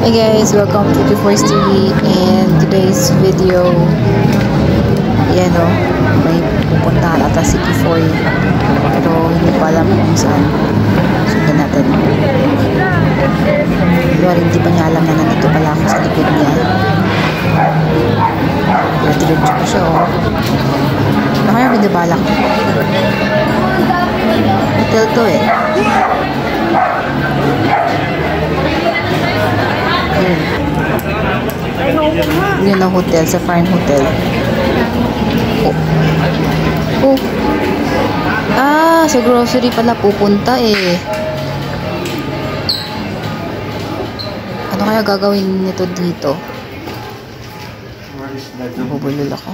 Hey guys, welcome to the Force TV, and today's video, yan o, may pupuntahan ata si Kifoy, pero hindi pa alam kung saan. Sundan natin. Pero hindi pa niya alam na nandito pala ako sa likod niya. Diretso ko siya o. Ano kaya binabalak? Hotel to eh. Yun ang hotel, sa Farm Hotel. Oh. Ah, sa grocery pala pupunta eh. Ano kaya gagawin nito dito? Nabubulol ako.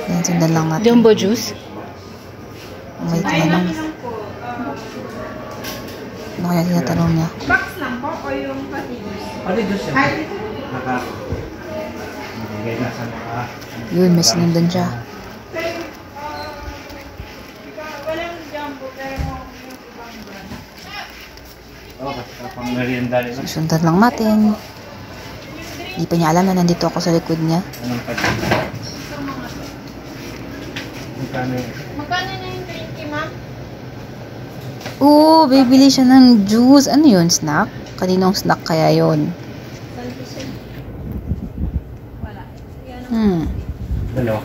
Yan, sundan lang natin. Jumbo juice? May tanong. Ano kaya tinatanong niya? Box lang po o yung patigos? Patigos siya. Yun, may sinundan siya. Walang jumbo pero yung ibang brand. Oo, kasi kapang merienda rin. Sundan lang natin. Hindi pa niya alam na nandito ako sa likod niya. Anong patigos? Magkano yun? Magkano na yung 20, ma'am? Oo, bibili siya ng juice. Ano yun? Snack? Kaninong snack kaya yun? Wala. Dalawa.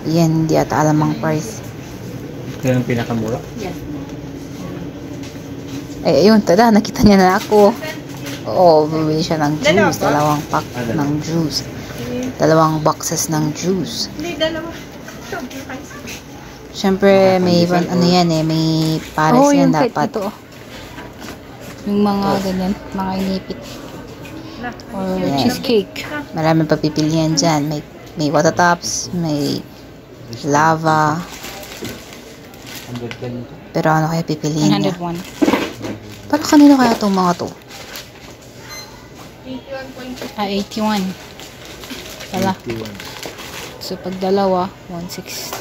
Yan, hindi ata alam ang price. Yan ang pinakamura? Yes. Eh, ayun, tada, nakita niya na ako. Oo, bibili siya ng juice. Dalawang pack ng juice. Dalawang boxes ng juice. Hindi, dalawa. Siyempre, may ano yan eh, may pares yan dapat. Ito. Yung mga ganyan, mga inipit. Or Yan. cheesecake. Maraming papipilian dyan. May water tops, may lava. 100 ganito. Pero ano kaya pipiliin niya? 101. Para kanino kaya itong mga to? 81.5. 81. Wala. 81. So, pag dalawa, 16.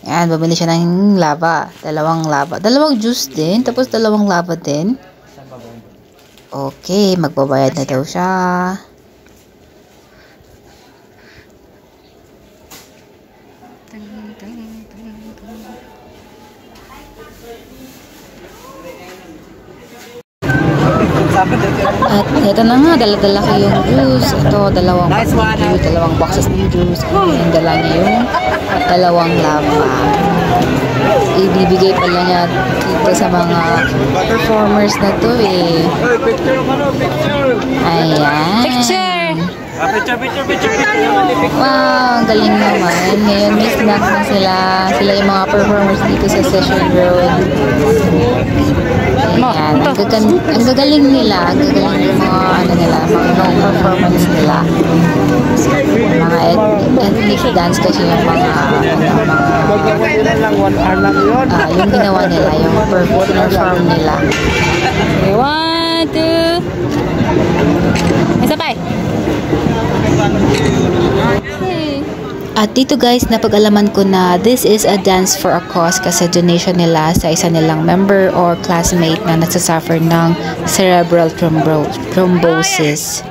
Yan, bumili siya ng lava. Dalawang lava. Dalawang juice din, tapos dalawang lava din. Okay, magbabayad na daw siya. At ito na nga, dala-dala ko yung juice. Ito, dalawang box ng juice, dalawang boxes ng juice. And dala niya yung dalawang lava. Ibibigay pala niya dito sa mga performers na to eh. Ayan. Picture! Picture. Wow, ang galing naman. Ngayon may snack na sila. Sila yung mga performers dito sa Session Road. Ayan, ang gagaling nila. Ang gagaling yung mga ano nila, mga performance nila. Mga ethnic dance kasi yung mga yung ginawa nila, yung perform nila. Okay, 1, 2. Isa pa eh. At dito guys, napag-alaman ko na this is a dance for a cause kasi donation nila sa isa nilang member or classmate na nagsasuffer ng cerebral thrombosis.